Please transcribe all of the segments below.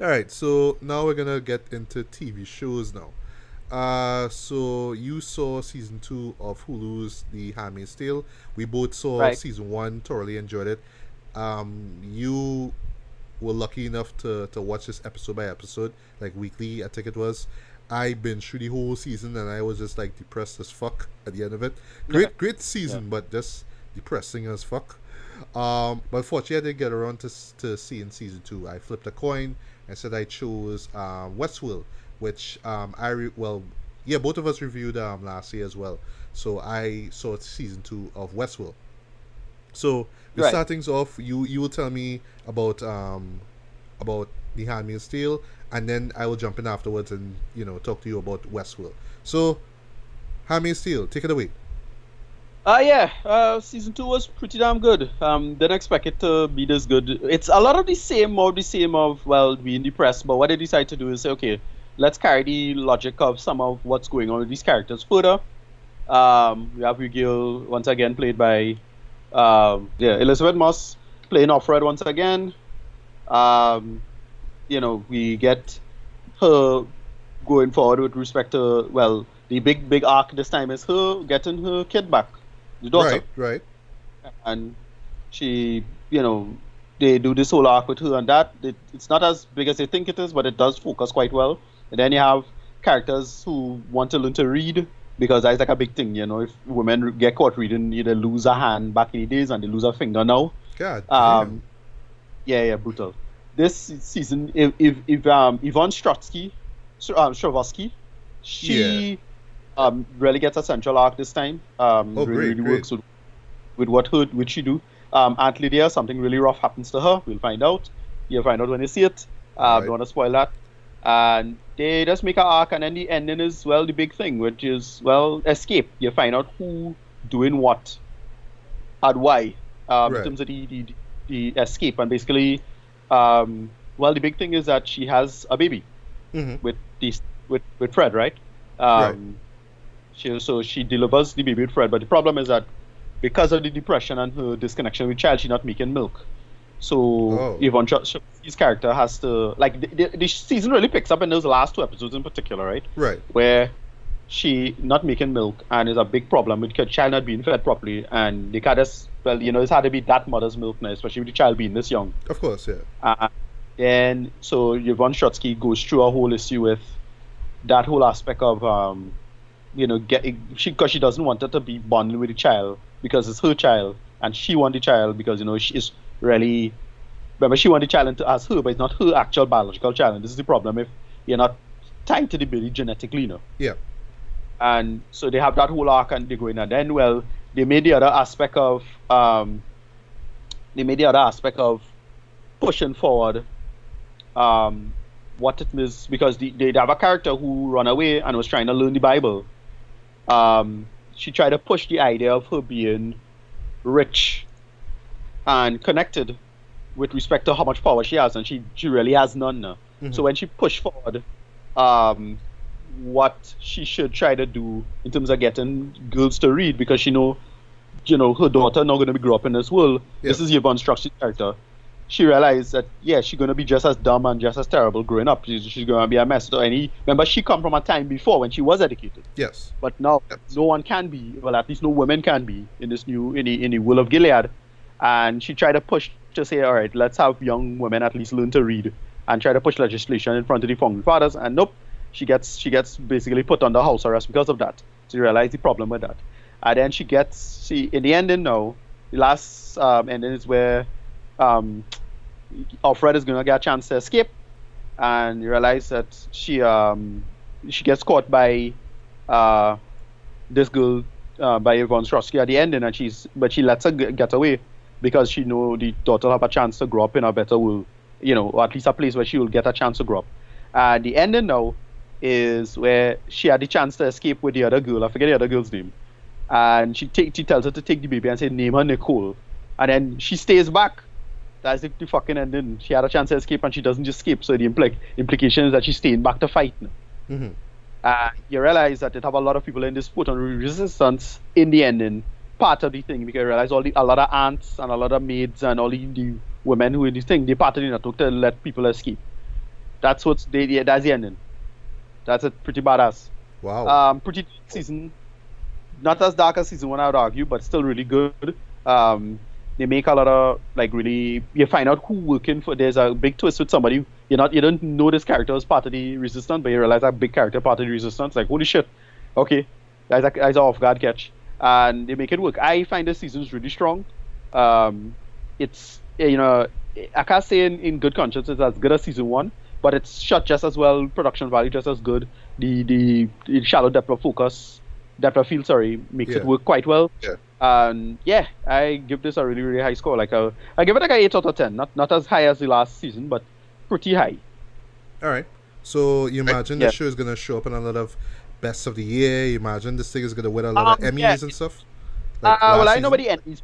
All right, so now we're gonna get into TV shows now. So you saw season two of Hulu's The Handmaid's Tale. We both saw Right. season one, thoroughly enjoyed it. You were lucky enough to watch this episode by episode, like weekly, I think it was. I binged through the whole season and I was just like depressed as fuck at the end of it. Yeah. Great Yeah. season, but just depressing as fuck. But fortunately, I did get around to seeing season two. I flipped a coin. I said I chose Westworld, which well, yeah, both of us reviewed last year as well. So I saw season two of Westworld. So the Right. startings off, you will tell me about the Handmaid's Tale, and then I will jump in afterwards and talk to you about Westworld. So Handmaid's Tale, take it away. Yeah. Season two was pretty damn good. Didn't expect it to be this good. It's a lot of the same of well being depressed. But what they decide to do is say, okay, let's carry the logic of some of what's going on with these characters further. We have Rigil once again played by Elizabeth Moss playing Offred once again. Um, we get her going forward with respect to well the big arc this time is her getting her kid back, the daughter. Right, right, And she, they do this whole arc with her and that. It's not as big as they think it is, but it does focus quite well. And then you have characters who want to learn to read because that's like a big thing. If women get caught reading, they lose a hand back in the days and they lose a finger now. God damn. Um, yeah, brutal. This season, if Yvonne Stravosky, Yeah. she really gets a central arc this time. Oh, Really, great, really great. works with what she do. Aunt Lydia, something really rough happens to her. We'll find out. You'll find out when you see it. All Don't right. want to spoil that. And they just make an arc, and then the ending is well the big thing, which is well escape. You find out who doing what and why. In Right. terms of the escape, and basically, well the big thing is that she has a baby Mm-hmm. with these with Fred, right? Right. Um, she delivers the baby with Fred, but the problem is that because of the depression and her disconnection with child, she's not making milk. So Oh. Yvonne Chomsky's character has to like the season really picks up in those last two episodes in particular, right? Right. Where she not making milk and is a big problem with the child not being fed properly, and they can't just well, it's had to be that mother's milk now, especially with the child being this young. Of course, yeah. Then so Yvonne Shotsky goes through a whole issue with that whole aspect of because she doesn't want her to be bonded with the child because it's her child and she wants the child because she is really remember she wants the child as her but it's not her actual biological child, and this is the problem if you're not tied to the baby genetically, Yeah. and so they have that whole arc and they go in, and then well they made the other aspect of pushing forward what it is because they have a character who run away and was trying to learn the Bible. She tried to push the idea of her being rich and connected with respect to how much power she has, and she really has none now. So Mm-hmm. when she pushed forward what she should try to do in terms of getting girls to read, because she her daughter not going to be grow up in this world. Yeah. This is Yvonne Structure's character. She realized that yeah, she's going to be just as dumb and just as terrible growing up. She's going to be a mess. So remember, she come from a time before when she was educated, Yes. but now Yes. no one can be. Well, at least no women can be in this new in the world of Gilead. And she tried to push to say, all right, let's have young women at least learn to read, and try to push legislation in front of the founding fathers. And nope, she gets basically put under house arrest because of that. So you realize the problem with that. And then she in the ending now, the last ending is where Alfred is gonna get a chance to escape, and you realize that she gets caught by this girl by Yvonne Strosky at the ending, and she lets her get away because she know the daughter will have a chance to grow up in a better world, or at least a place where she will get a chance to grow up. The ending now is where she had the chance to escape with the other girl. I forget the other girl's name. And she tells her to take the baby and say name her Nicole, and then she stays back. That's the fucking ending. She had a chance to escape and she doesn't just escape. So the implication is that she's staying back to fight now. Mm-hmm. You realize that it have a lot of people in this put on resistance in the ending part of the thing, because you realize a lot of aunts and a lot of maids and all the women who in this thing, they part of the network to let people escape. That's the ending. That's it. Pretty badass. Wow. Pretty season. Not as dark as season one, I would argue, but still really good. Um, they make a lot of like really. You find out who working for. There's a big twist with somebody. You don't know this character is part of the resistance, but you realize that big character part of the resistance. Like holy shit, okay, that's an off guard catch, and they make it work. I find this season is really strong. Um, it's I can't say in good conscience it's as good as season one, but it's shot just as well. Production value just as good. The shallow depth of focus, depth of field, sorry, makes Yeah. it work quite well. Yeah. And yeah, I give this a really really high score. I give it like a 8 out of 10. Not as high as the last season, but pretty high. All right. So you imagine the Yeah. show is gonna show up in a lot of best of the year. You imagine this thing is gonna win a lot of Emmys Yeah. and stuff. Like Well, last I know season. about the Emmys.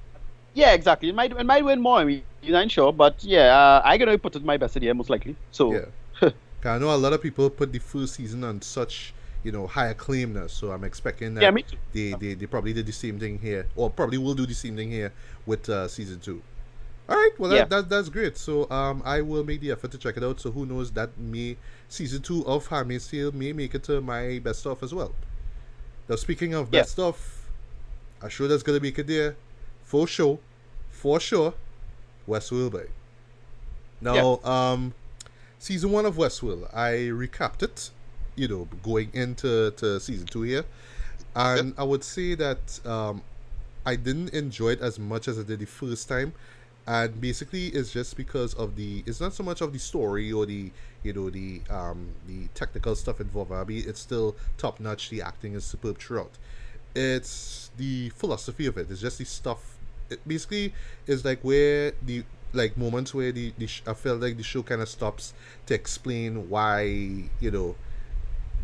Yeah, exactly. It might win more. I mean, I'm sure, but yeah, I gonna put it my best of the year most likely. So Yeah. 'Cause I know a lot of people put the first season on such high acclaim now. So I'm expecting yeah, that me too. they probably did the same thing here, or probably will do the same thing here with season two. All right, well Yeah, that's great. So I will make the effort to check it out. So who knows that may season two of Handmaid's Tale may make it to my best stuff as well. Now speaking of yeah, best stuff, a show that's gonna make it there for sure, Westworld. Bay. yeah. Now season one of Westworld, I recapped it. Going into season two here, and I would say that I didn't enjoy it as much as I did the first time, and basically it's just because of it's not so much of the story or the technical stuff involved. I mean, it's still top notch. The acting is superb throughout. It's the philosophy of it. It's just the stuff. It basically is like where the like moments where I felt like the show kind of stops to explain why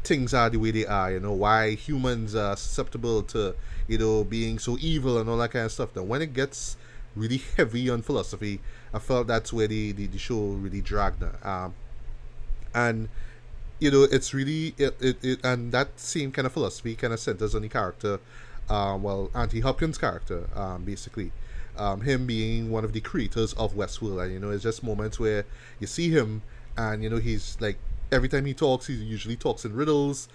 things are the way they are, why humans are susceptible to, being so evil and all that kind of stuff. Now, when it gets really heavy on philosophy, I felt that's where the show really dragged. And, it's really, and that same kind of philosophy kind of centers on the character, Anthony Hopkins' character, basically. Him being one of the creators of Westworld. And, it's just moments where you see him and, he's like, every time he talks, he usually talks in riddles.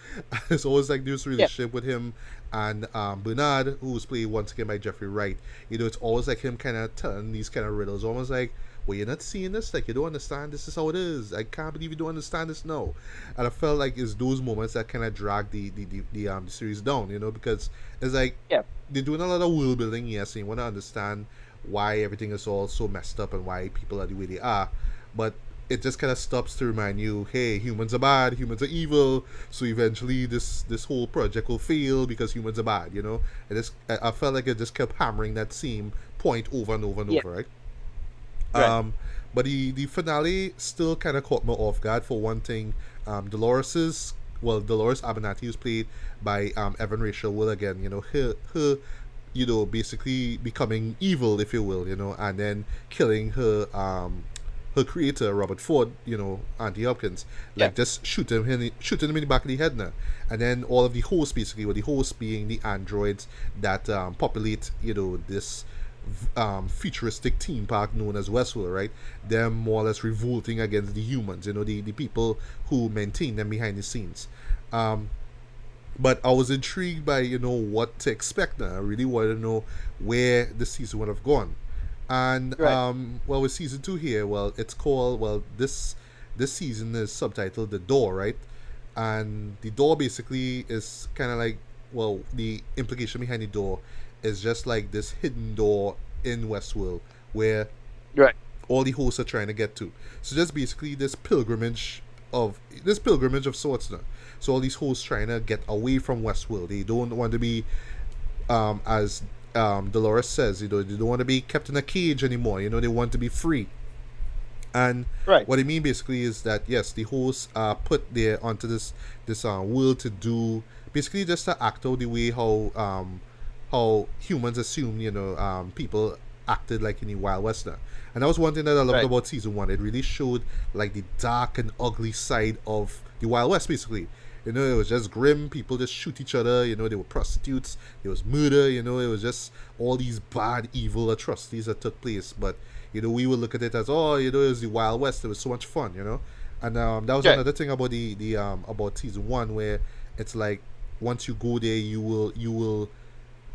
It's always like this Yeah. relationship with him and Bernard, who was played once again by Jeffrey Wright. It's always like him kind of telling these kind of riddles, almost like, well, you're not seeing this, like you don't understand. This is how it is. I can't believe you don't understand this. No, and I felt like it's those moments that kind of drag the series down, because it's like Yeah. they're doing a lot of world building, yes, and you want to understand why everything is all so messed up and why people are the way they are, but it just kind of stops to remind you, hey, humans are bad, humans are evil. So eventually, this whole project will fail because humans are bad. I felt like it just kept hammering that same point over and over and Yeah. over, right? Right. But the finale still kind of caught me off guard. For one thing, Dolores Abernathy, who's played by Evan Rachel Wood again. Her basically becoming evil, if you will, and then killing her creator Robert Ford, Andy Hopkins, Yeah. like just shooting him in the back of the head now, and then all of the hosts basically, with the hosts being the androids that populate, this futuristic theme park known as Westworld, right? Them more or less revolting against the humans, the people who maintain them behind the scenes. Um, but I was intrigued by what to expect now. I really wanted to know where the season would have gone. And Right. with season two here, it's called this season is subtitled The Door, right? And the door basically is kind of like, the implication behind the door is just like this hidden door in Westworld where Right. all the hosts are trying to get to. So just basically this pilgrimage of sorts now. So all these hosts trying to get away from Westworld. They don't want to be as Dolores says, they don't want to be kept in a cage anymore. They want to be free. And Right. what I mean basically is that yes, the hosts are put there onto this world to do basically just to act out the way how humans assume people acted like in the Wild West now. And that was one thing that I loved Right. about season one. It really showed like the dark and ugly side of the Wild West basically. It was just grim. People just shoot each other. There were prostitutes. There was murder. It was just all these bad, evil atrocities that took place. But we would look at it as, it was the Wild West. It was so much fun. And that was Okay. another thing about the about season one, where it's like once you go there, you will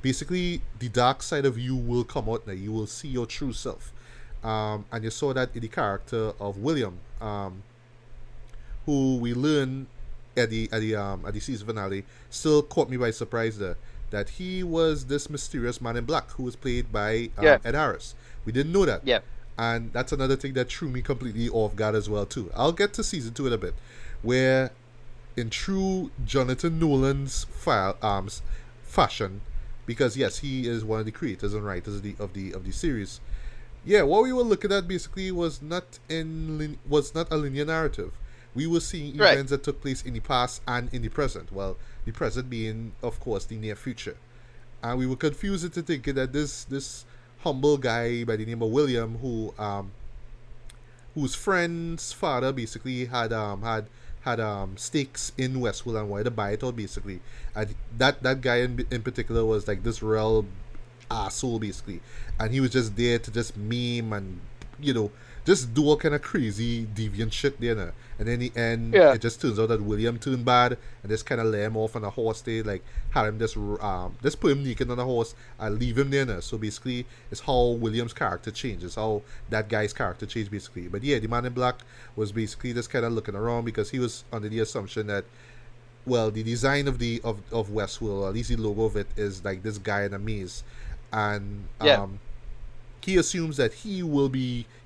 basically the dark side of you will come out now. You will see your true self. And you saw that in the character of William, who we learn at the season finale, still caught me by surprise there. That he was this mysterious man in black who was played by Yeah. Ed Harris. We didn't know that, Yeah. and that's another thing that threw me completely off guard as well too. I'll get to season two in a bit, where in true Jonathan Nolan's fashion, because yes, he is one of the creators and writers of the series. Yeah, what we were looking at basically was not a linear narrative. We were seeing Right. events that took place in the past and in the present. Well, the present being, of course, the near future, and we were confused into thinking that this humble guy by the name of William, whose friend's father basically had stakes in Westworld and wanted to buy it out basically. And that guy in particular was like this real asshole basically, and he was just there to just meme and you know just do all kind of crazy deviant shit there now. And then in the end Yeah. it just turns out that William turned bad and just kind of lay him off on a horse. They like had him just put him naked on a horse and leave him there now. So basically it's how William's character changes, how that guy's character changed basically. But yeah, the man in black was basically just kind of looking around because he was under the assumption that, well, the design of Westworld, or at least the logo of it, is like this guy in a maze, and Yeah. he assumes that he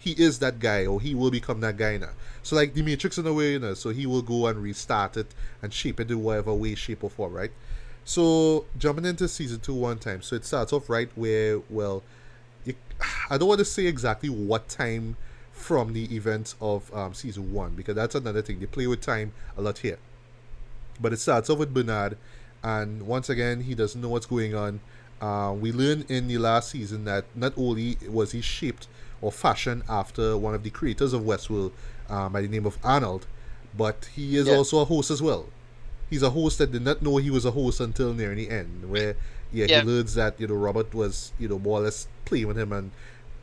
is that guy, or he will become that guy now. So like the Matrix in a way, so he will go and restart it and shape it in whatever way, shape or form, right? So jumping into season two one time, so it starts off right where, well, you, I don't want to say exactly what time from the events of season one, because that's another thing. They play with time a lot here. But it starts off with Bernard, and once again, he doesn't know what's going on. We learned in the last season that not only was he shaped or fashioned after one of the creators of Westworld, by the name of Arnold, but he is Yeah. also a host as well. He's a host that did not know he was a host until near the end, where yeah, he Yeah. learns that Robert was more or less playing with him and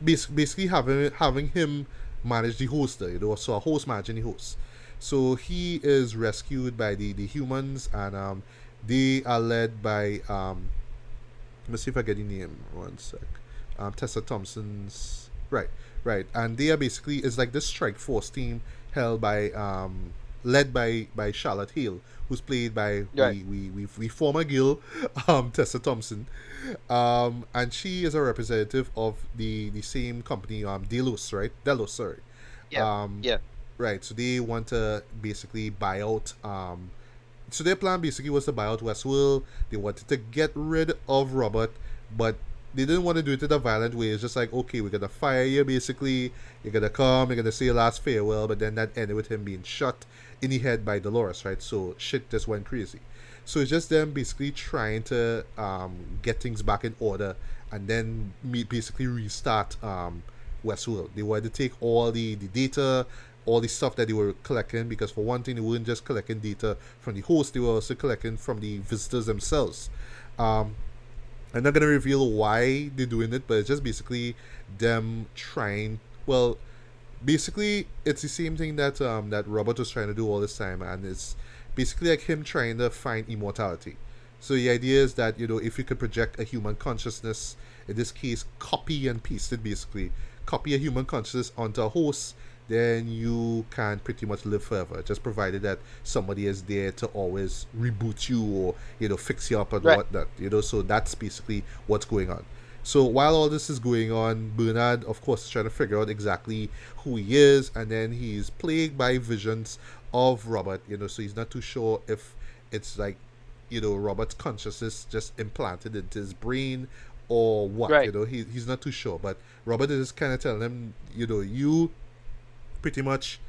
basically having him manage the hoster, so a host managing the host. So he is rescued by the humans, and they are led by let's see if I get the name. One sec. Tessa Thompson's right, right, and they are basically it's like this strike force team held by led by Charlotte Hale, who's played by Right. we former Gil, Tessa Thompson, and she is a representative of the same company, Delos, right? Delos, sorry. Yeah. Um, Yeah. right. So they want to basically buy out. So their plan basically was to buy out Westworld. They wanted to get rid of Robert, but they didn't want to do it in a violent way. It's just like, okay, we're gonna fire you basically. You're gonna come. You're gonna say your last farewell. But then that ended with him being shot in the head by Dolores, right? So shit just went crazy. So it's just them basically trying to get things back in order, and then basically restart Westworld. They wanted to take all the data, all the stuff that they were collecting, because for one thing, they weren't just collecting data from the host, they were also collecting from the visitors themselves. Um, I'm not gonna reveal why they're doing it, but it's just basically them trying. Well, basically, it's the same thing that Robert was trying to do all this time, and it's basically like him trying to find immortality. So the idea is that if you could project a human consciousness, in this case, copy and paste it basically, copy a human consciousness onto a host, then you can pretty much live forever, just provided that somebody is there to always reboot you or fix you up and Right. whatnot. So that's basically what's going on. So while all this is going on, Bernard, of course, is trying to figure out exactly who he is, and then he's plagued by visions of Robert. So he's not too sure if it's like Robert's consciousness just implanted into his brain or what. Right. He's not too sure, but Robert is kind of telling him, you pretty much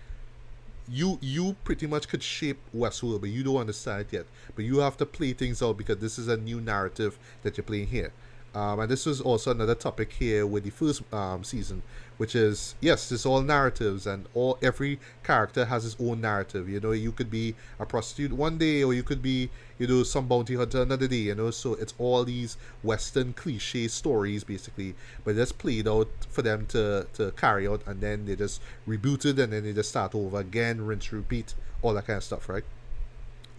you pretty much could shape Westworld, but you don't understand it yet. But you have to play things out because this is a new narrative that you're playing here. And this was also another topic here with the first season, which is yes, it's all narratives, and all every character has his own narrative. You know, you could be a prostitute one day, or you could be, you know, some bounty hunter another day. You know, so it's all these Western cliche stories basically, but just played out for them to carry out, and then they just reboot it, and then they just start over again, rinse, repeat, all that kind of stuff, right?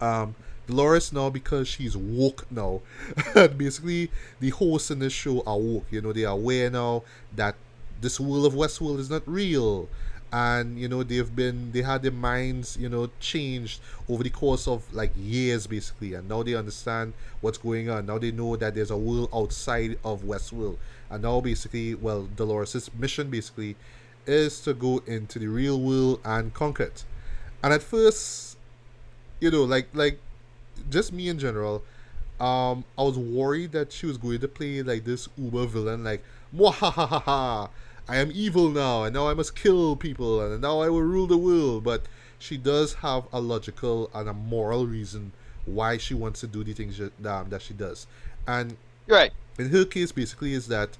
um Dolores now, because she's woke now. Basically, the hosts in this show are woke. You know, they are aware now that this world of Westworld is not real, and you know they had their minds, you know, changed over the course of like years basically, and now they understand what's going on. Now they know that there's a world outside of Westworld, and now basically, well, Dolores' mission basically is to go into the real world and conquer it. And at first, you know, like just me in general, I was worried that she was going to play like this uber villain, like Mwahahaha, I am evil now, and now I must kill people, and now I will rule the world. But she does have a logical and a moral reason why she wants to do the things that she does. And Right. in her case, basically, is that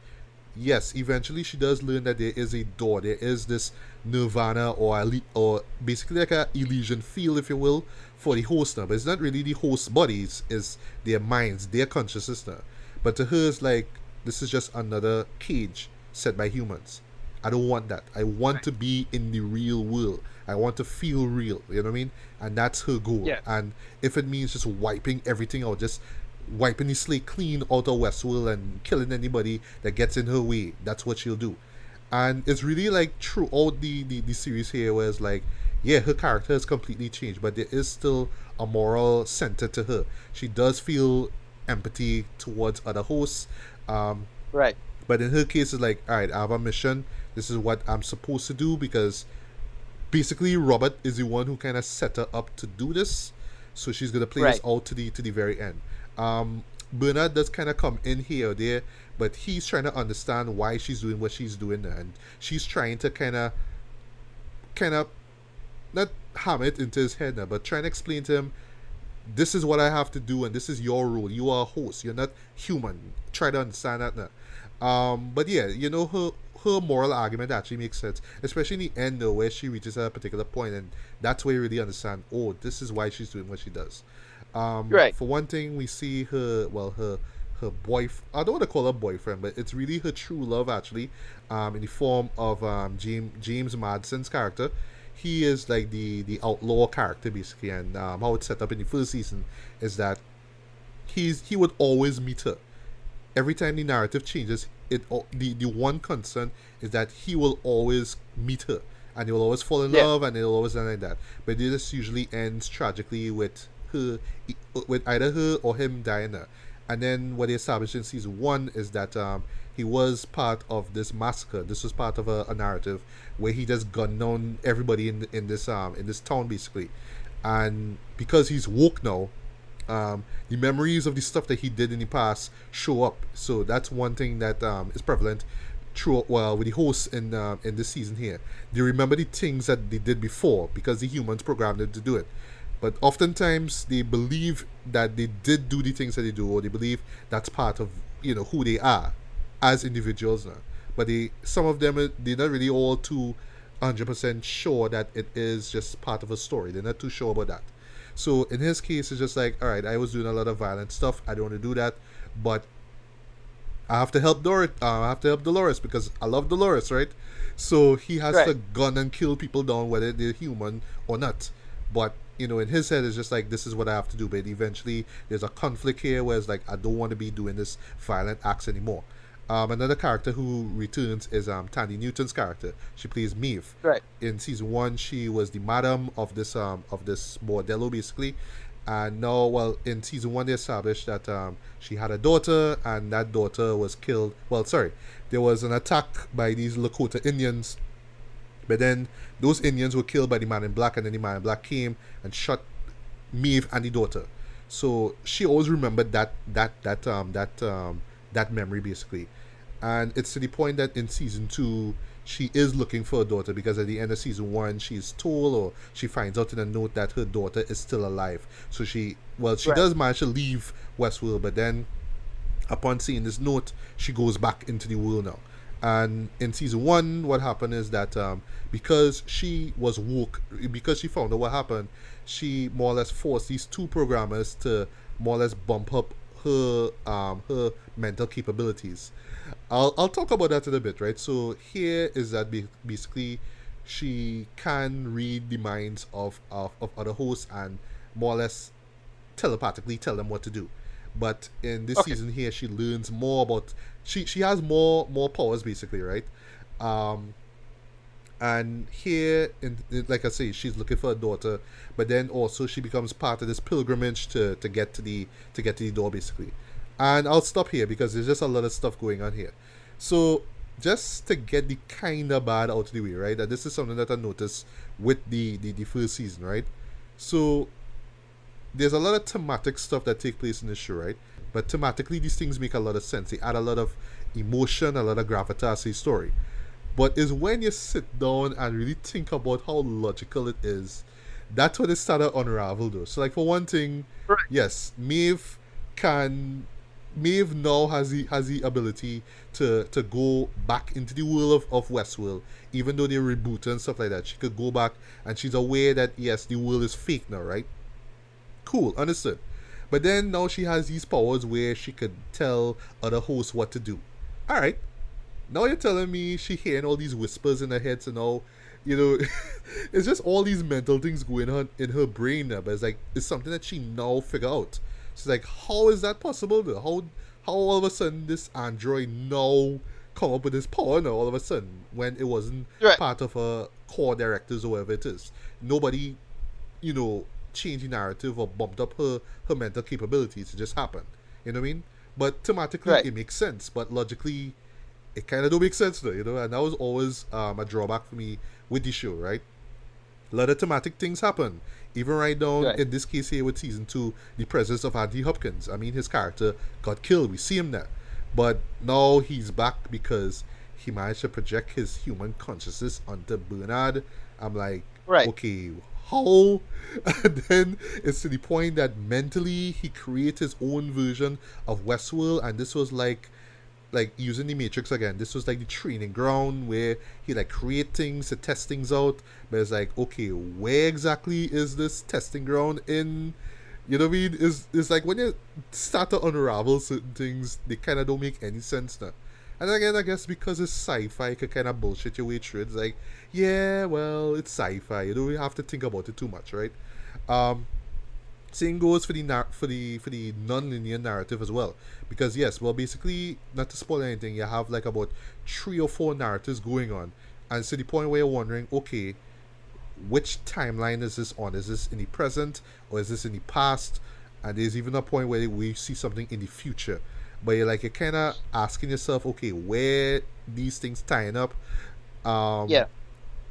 yes, eventually she does learn that there is a door, there is this nirvana or or basically like a Elysian field, if you will, for the host now. But it's not really the host's bodies, it's their minds, their consciousness now. But to her, it's like this is just another cage set by humans. I don't want that. I want to be in the real world. I want to feel real. You know what I mean? And that's her goal. Yeah. And if it means just wiping everything out, just wiping the slate clean out of Westworld and killing anybody that gets in her way, that's what she'll do. And it's really like throughout the series here, where it's like, yeah, her character has completely changed, but there is still a moral center to her. She does feel empathy towards other hosts. Um, Right. but in her case, it's like, all right, I have a mission. This is what I'm supposed to do, because basically Robert is the one who kind of set her up to do this. So she's gonna play this Right. out to the very end. Bernard does kind of come in here or there, but he's trying to understand why she's doing what she's doing, and she's trying to kind of not ham it into his head now, but trying to explain to him, this is what I have to do, and this is your role. You are a host. You're not human. Try to understand that now. But yeah, you know, her moral argument actually makes sense, especially in the end though, where she reaches a particular point, and that's where you really understand. Oh, this is why she's doing what she does. Right. For one thing, we see her boyfriend. I don't want to call her boyfriend, but it's really her true love actually, in the form of James Madsen's character. He is like the outlaw character basically, and how it's set up in the first season is that he would always meet her. Every time the narrative changes, the one concern is that he will always meet her, and he will always fall in Yeah. love, and it'll always end like that. But this usually ends tragically with her, with either her or him dying there. And then what they established in season one is that he was part of this massacre. This was part of a narrative where he just gunned down everybody in this town basically. And because he's woke now, the memories of the stuff that he did in the past show up. So that's one thing that is prevalent throughout, well, with the hosts in this season here. They remember the things that they did before because the humans programmed them to do it. But oftentimes they believe that they did do the things that they do, or they believe that's part of, you know, who they are as individuals now. But some of them, they're not really all too 100% sure that it is just part of a story. They're not too sure about that. So in his case, it's just like, all right, I was doing a lot of violent stuff. I don't want to do that, but I have to help I have to help Dolores because I love Dolores, right? So he has Right. to gun and kill people down, whether they're human or not. But you know, in his head, it's just like, this is what I have to do. But eventually, there's a conflict here where it's like, I don't want to be doing this violent acts anymore. Another character who returns is Tandy Newton's character. She plays Maeve. Right. In season one, she was the madam of this bordello basically, and now, well, in season one they established that she had a daughter, and that daughter was killed. Well, sorry, there was an attack by these Lakota Indians, but then those Indians were killed by the man in black, and then the man in black came and shot Maeve and the daughter. So she always remembered that memory basically, and it's to the point that in season two she is looking for a daughter, because at the end of season one she's told, or she finds out in a note, that her daughter is still alive. So she Right. does manage to leave Westworld, but then Upon seeing this note, she goes back into the world now. And in season one, what happened is that because she was woke, because she found out what happened, she more or less forced these two programmers to more or less bump up her mental capabilities. I'll talk about that in a bit, right? So here is that basically she can read the minds of other hosts and more or less telepathically tell them what to do. But in this Okay. season here, she learns more about she has more powers basically, right? Um, and here, like I say, she's looking for a daughter, but then also she becomes part of this pilgrimage to get to the door basically. And I'll stop here because there's just a lot of stuff going on here. So just to get the kind of bad out of the way, right? And this is something that I noticed with the first season, right? So there's a lot of thematic stuff that take place in the show, right? But thematically, these things make a lot of sense. They add a lot of emotion, a lot of gravitas to the story. But is when you sit down and really think about how logical it is, that's when it started to unravel though. So like for one thing, Right. yes, can Maeve now has the ability to go back into the world of Westworld, even though they reboot and stuff like that. She could go back and she's aware that yes, the world is fake now, right? Cool, understood. But then now she has these powers where she could tell other hosts what to do. Alright, now you're telling me she hearing all these whispers in her head, so now, you know, it's just all these mental things going on in her brain now, but it's like, it's something that she now figure out. She's like, how is that possible though? How all of a sudden this android now come up with this power now all of a sudden when it wasn't Right. part of her core directors or whatever it is? Nobody, you know, changed the narrative or bumped up her mental capabilities. It just happened. You know what I mean? But thematically, Right. it makes sense. But logically, it kind of don't make sense though. You know, and that was always a drawback for me with the show. Right? A lot of thematic things happen. Even right down Right. in this case here with season two, the presence of Andy Hopkins. I mean, his character got killed. We see him there, but now he's back because he managed to project his human consciousness onto Bernard. I'm like, Right. okay, how? And then it's to the point that mentally he created his own version of Westworld, and this was like using the Matrix again. This was like the training ground where he like create things to test things out. But it's like, okay, where exactly is this testing ground in? You know what I mean? It's like when you start to unravel certain things, they kind of don't make any sense now. And again, I guess because it's sci-fi, you can kind of bullshit your way through it. It's like, yeah, well, it's sci-fi. You don't really have to think about it too much, right? Um, Same goes for the non-linear narrative as well, because yes, well, basically, not to spoil anything, you have like about three or four narratives going on, and to the point where you're wondering, okay, which timeline is this on? Is this in the present or is this in the past? And there's even a point where we see something in the future, but you're kind of asking yourself, okay, where these things tying up? Um, Yeah.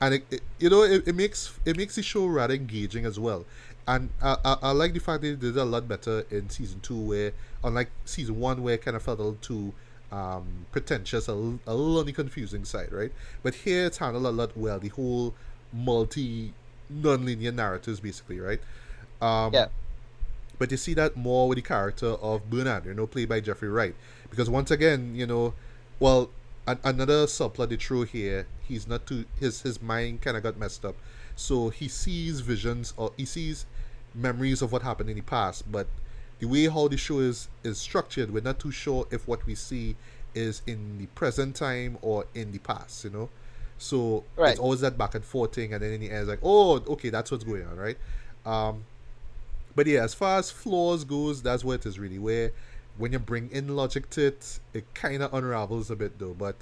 and it makes the show rather engaging as well. And I like the fact that they did a lot better in season two, where unlike season one, where it kind of felt a little too pretentious, a little on the confusing side, right? But here it's handled a lot well. The whole multi non-linear narratives, basically, right? Um, Yeah. but you see that more with the character of Bernard, played by Jeffrey Wright, because once again, well, another subplot they throw here, he's not too his mind kind of got messed up, so he sees visions or he sees memories of what happened in the past, but the way how the show is structured, we're not too sure if what we see is in the present time or in the past. So it's Right. always that back and forth thing, and then in the end, it's like, oh, okay, that's what's going on, right? Um, but yeah, as far as flaws goes, that's where it is really. Where when you bring in logic to it, it kind of unravels a bit though. But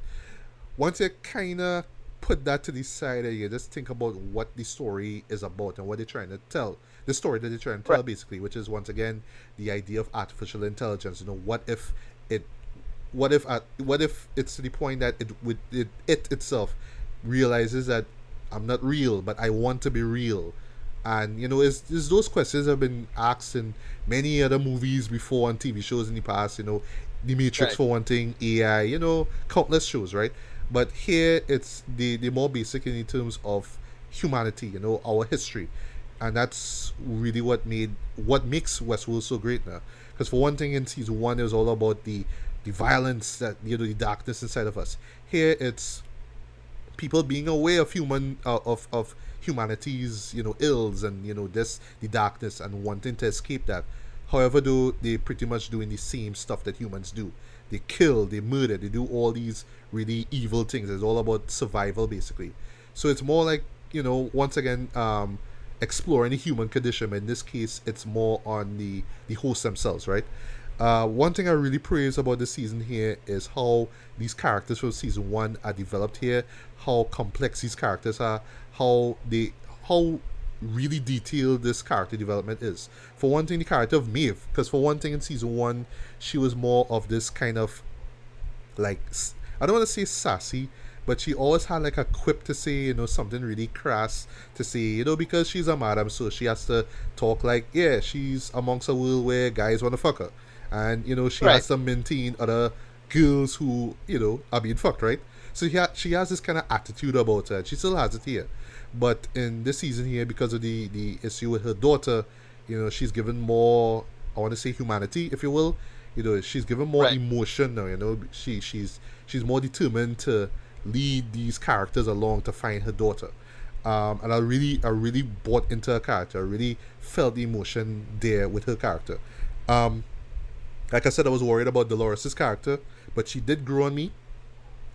once you kind of put that to the side, and you just think about what the story is about and what they're trying to tell, the story that they're trying to Right. tell, basically, which is once again the idea of artificial intelligence. It, what if it's to the point that it itself realizes that I'm not real, but I want to be real. And is those questions have been asked in many other movies before on TV shows in the past. The Matrix Right. for one thing, AI. Countless shows, right? But here it's the more basic in terms of humanity. Our history, and that's really what makes Westworld so great now. Because for one thing, in season one, it was all about the violence, that the darkness inside of us. Here, it's people being aware of of humanity's ills, and this the darkness, and wanting to escape that. However, though, they pretty much doing the same stuff that humans do. They kill, they murder, they do all these really evil things. It's all about survival, basically. So it's more like, once again, exploring the human condition. But in this case, it's more on the hosts themselves, right? One thing I really praise about this season here is how these characters from season one are developed here, how complex these characters are, how really detailed this character development is. For one thing, the character of Maeve, because for one thing, in season one, she was more of this kind of, like, I don't want to say sassy, but she always had like a quip to say, something really crass to say, because she's a madam, so she has to talk like, yeah, she's amongst a world where guys want to fuck her. And, she Right. has to maintain other girls who, are being fucked, right? So she has this kind of attitude about her. She still has it here. But in this season here, because of the issue with her daughter, she's given more, I want to say, humanity, if you will. She's given more Right. emotion now. She's more determined to lead these characters along to find her daughter. And I really bought into her character. I really felt the emotion there with her character. Um, like I said, I was worried about Dolores' character, but she did grow on me.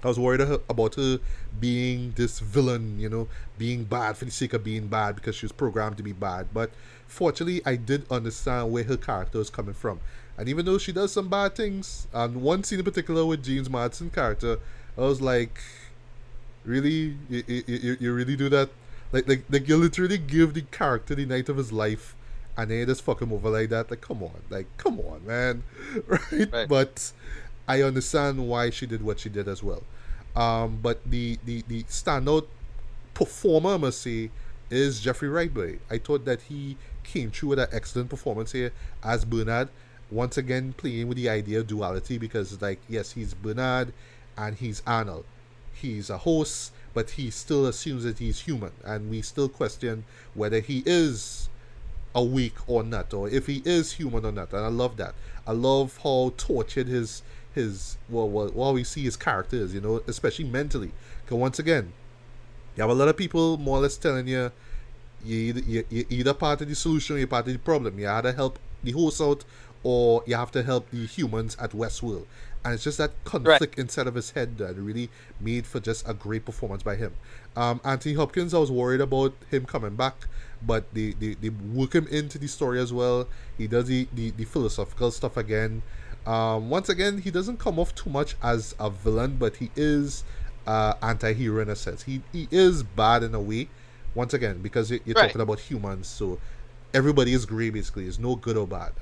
I was worried about her being this villain, being bad for the sake of being bad because she was programmed to be bad. But fortunately, I did understand where her character was coming from. And even though she does some bad things, and one scene in particular with James Marsden's character, I was like, really? You really do that? Like you literally give the character the night of his life, and then you just fuck him over like that? Come on, man. Right? Right. But I understand why she did what she did as well. But the standout performer, I must say, is Jeffrey Wright. Boy, I thought that he came through with an excellent performance here as Bernard. Once again, playing with the idea of duality, because it's like, yes, he's Bernard and he's Arnold. He's a host, but he still assumes that he's human, and we still question whether he is awake or not, or if he is human or not. And I love that. I love how tortured how we see his characters, especially mentally. Because once again, you have a lot of people more or less telling you you're either part of the solution or you're part of the problem. You either help the host out, or you have to help the humans at Westworld. And it's just that Right. conflict inside of his head that really made for just a great performance by him. Anthony Hopkins, I was worried about him coming back, but they work him into the story as well. He does the philosophical stuff again. Once again, he doesn't come off too much as a villain, but he is anti-hero in a sense. He is bad in a way, once again, because you're Right. talking about humans, so everybody is grey, basically. There's no good or bad.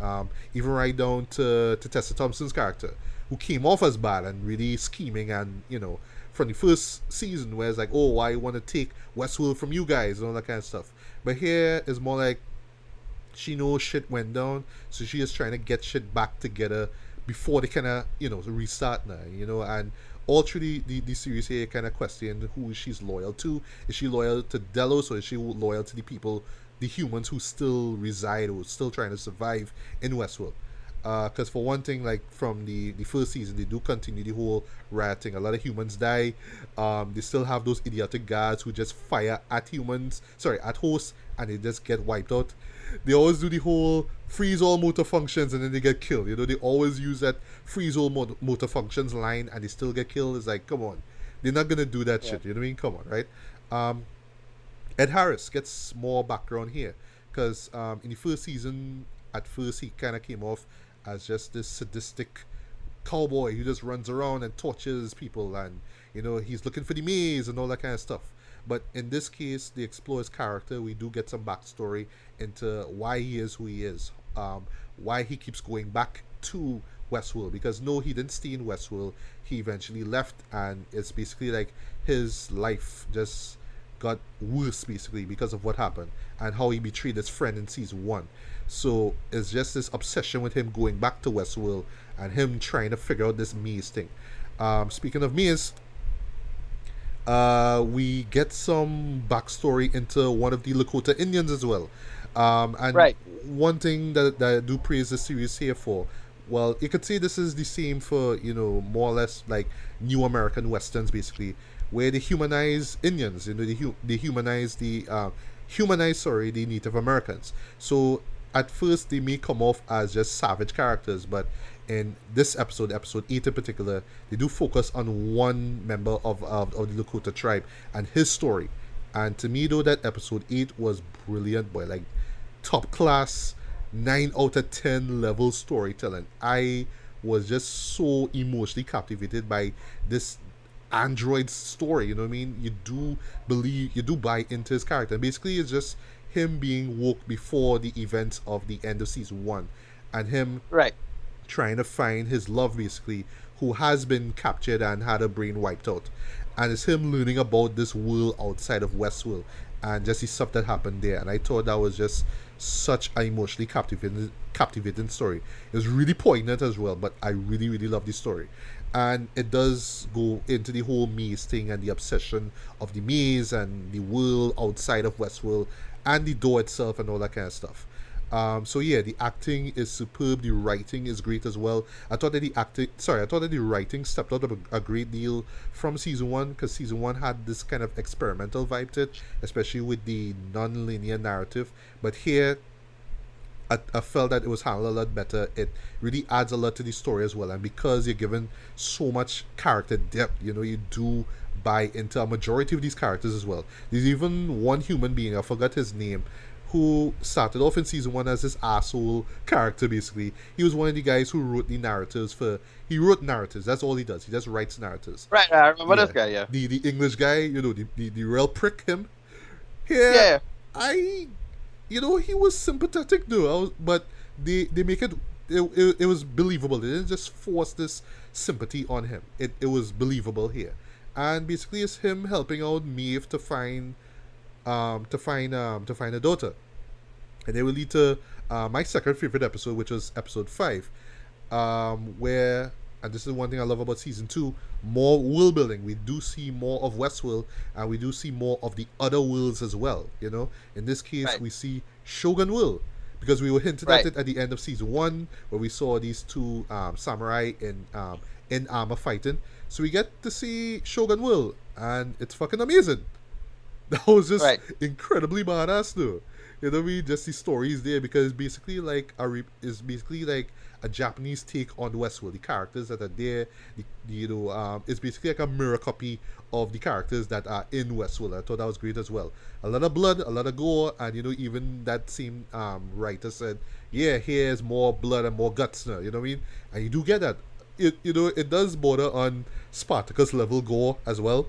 Even right down to Tessa Thompson's character, who came off as bad and really scheming, and from the first season, where it's like, oh, I want to take Westworld from you guys and all that kind of stuff. But here is more like she knows shit went down, so she is trying to get shit back together before they kind of restart now, and all through the series here, kind of question who she's loyal to. Is she loyal to Delos, or is she loyal to the people, the humans who still reside, or still trying to survive in Westworld? Because for one thing, like from the first season, they do continue the whole rioting. A lot of humans die. They still have those idiotic guards who just fire at humans, sorry, at hosts, and they just get wiped out. They always do the whole freeze all motor functions and then they get killed. They always use that freeze all motor functions line and they still get killed. It's like, come on, they're not gonna do that Yeah. shit. You know what I mean? Come on, right? Um, Ed Harris gets more background here because in the first season, at first he kind of came off as just this sadistic cowboy who just runs around and tortures people, and he's looking for the maze and all that kind of stuff. But in this case, they explore his character. We do get some backstory into why he is who he is, why he keeps going back to Westworld. Because no, he didn't stay in Westworld. He eventually left, and it's basically like his life just got worse basically because of what happened and how he betrayed his friend in season one. So it's just this obsession with him going back to Westworld and him trying to figure out this maze thing. Speaking of maze, we get some backstory into one of the Lakota Indians as well. And Right. one thing that I do praise the series here for, well, you could say this is the same for, more or less like new American westerns, basically, where they humanize Indians. They humanize, sorry, the Native Americans. So at first they may come off as just savage characters, but in this episode 8 in particular, they do focus on one member of the Lakota tribe and his story. And to me, though, that episode 8 was brilliant, boy. Like, top class, 9 out of 10 level storytelling. I was just so emotionally captivated by this android story. You know what I mean? You do buy into his character. And basically, it's just him being woke before the events of the end of season 1, and him Right. trying to find his love, basically, who has been captured and had her brain wiped out. And it's him learning about this world outside of Westworld and just the stuff that happened there. And I thought that was just such an emotionally captivating story. It was really poignant as well, but I really, really love the story. And it does go into the whole maze thing and the obsession of the maze and the world outside of Westworld and the door itself and all that kind of stuff. So yeah, the acting is superb. The writing is great as well. I thought that the writing stepped out a great deal from season 1, because season 1 had this kind of experimental vibe to it, especially with the non-linear narrative. But here, I felt that it was handled a lot better. It really adds a lot to the story as well, and because you're given so much character depth, you do buy into a majority of these characters as well. There's even one human being, I forgot his name, who started off in season 1 as this asshole character. Basically, he was one of the guys who wrote the narratives he wrote narratives. That's all he does. He just writes narratives. Right. I remember Yeah, this guy. Yeah. the English guy, the real prick, him. Here, Yeah. I he was sympathetic though. But they make it was believable. They didn't just force this sympathy on him. It was believable here. And basically, it's him helping out Maeve to find a daughter. And they will lead to my second favorite episode, which was episode 5, where, and this is one thing I love about season 2, more world building. We do see more of Westworld, and we do see more of the other worlds as well. In this case, Right. we see Shogun World, because we were hinted Right. at it at the end of season 1, where we saw these two samurai in armor fighting. So we get to see Shogun World, and it's fucking amazing. That was just Right. incredibly badass, though. You know what I mean? Just the stories there, because it's basically like a Japanese take on Westworld. The characters that are there, it's basically like a mirror copy of the characters that are in Westworld. I thought that was great as well. A lot of blood, a lot of gore, and even that same writer said, "Yeah, here's more blood and more guts now." You know what I mean? And you do get that. It does border on Spartacus level gore as well,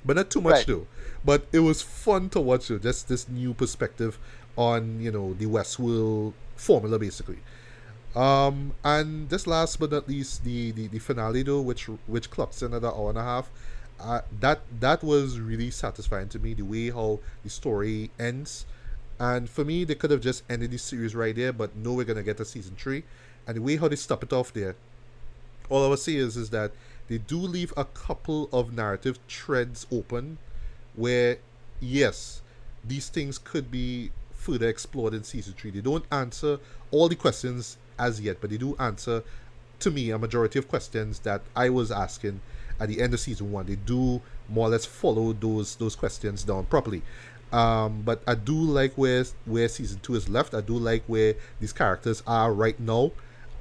but not too much Right. though. But it was fun to watch though, just this new perspective on the Westworld formula, basically. And just last but not least, the finale though, which clocks in at an hour and a half. That was really satisfying to me, the way how the story ends. And for me, they could have just ended the series right there, but no, we're gonna get a season 3. And the way how they stop it off there, all I would say is that they do leave a couple of narrative threads open, where yes, these things could be further explored in season 3. They don't answer all the questions as yet, but they do answer, to me, a majority of questions that I was asking at the end of season 1. They do more or less follow those questions down properly. But I do like where season 2 is left. I do like where these characters are right now,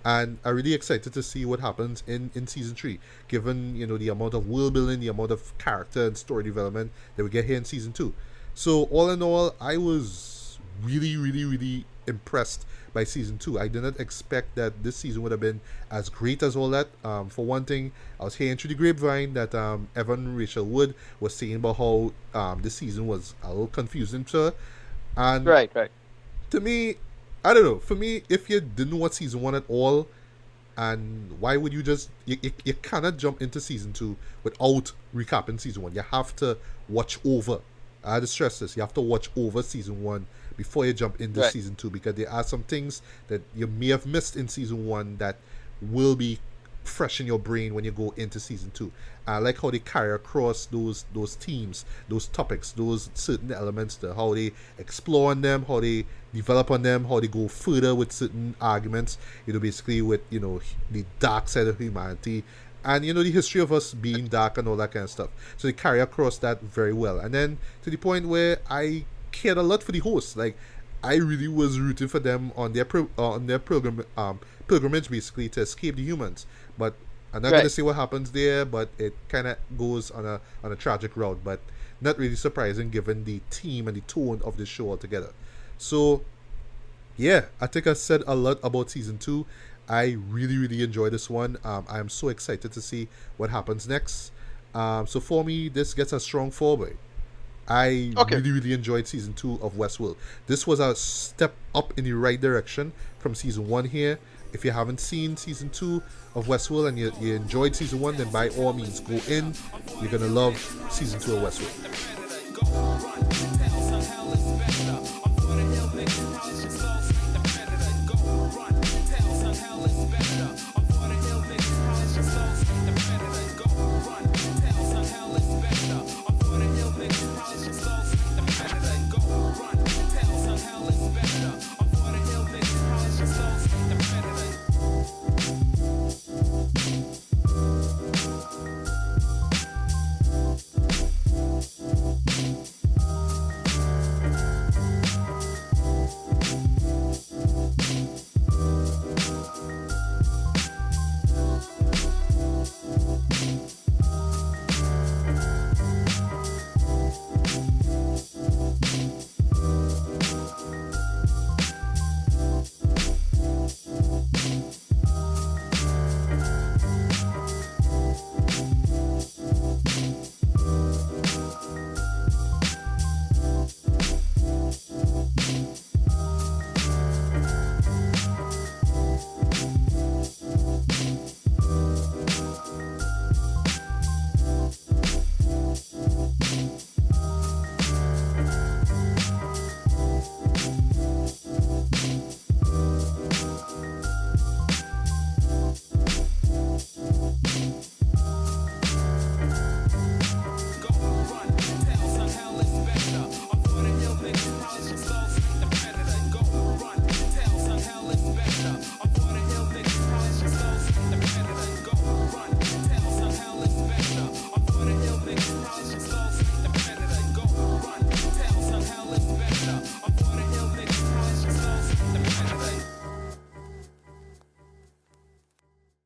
and I'm really excited to see what happens in season 3, given the amount of world building, the amount of character and story development that we get here in season 2. So all in all, I was really, really, really impressed by season 2. I did not expect that this season would have been as great as all that. For one thing, I was hearing through the grapevine that Evan Rachel Wood was saying about how this season was a little confusing to her. And Right. Right. to me, I don't know. For me, if you didn't watch season 1 at all, and why would you just you cannot jump into season 2 without recapping season 1. You have to watch over. I had to stress this. You have to watch over season 1 before you jump into season 2, because there are some things that you may have missed in season 1 that will be fresh in your brain when you go into season 2. I like how they carry across those themes, those topics, those certain elements, how they explore on them, how they develop on them, how they go further with certain arguments, basically with, the dark side of humanity and, the history of us being dark and all that kind of stuff. So they carry across that very well. And then to the point where I cared a lot for the hosts. Like, I really was rooting for them on their pilgrimage, basically, to escape the humans. But I'm not going to say what happens there, but it kind of goes on a tragic route. But not really surprising given the theme and the tone of the show altogether. So, yeah, I think I said a lot about season 2. I really, really enjoyed this one. I'm so excited to see what happens next. So for me, this gets a strong 4 by. I really, really enjoyed season 2 of Westworld. This was a step up in the right direction from season 1 here. If you haven't seen season 2 of Westworld and you enjoyed season 1, then by all means go in. You're going to love season 2 of Westworld.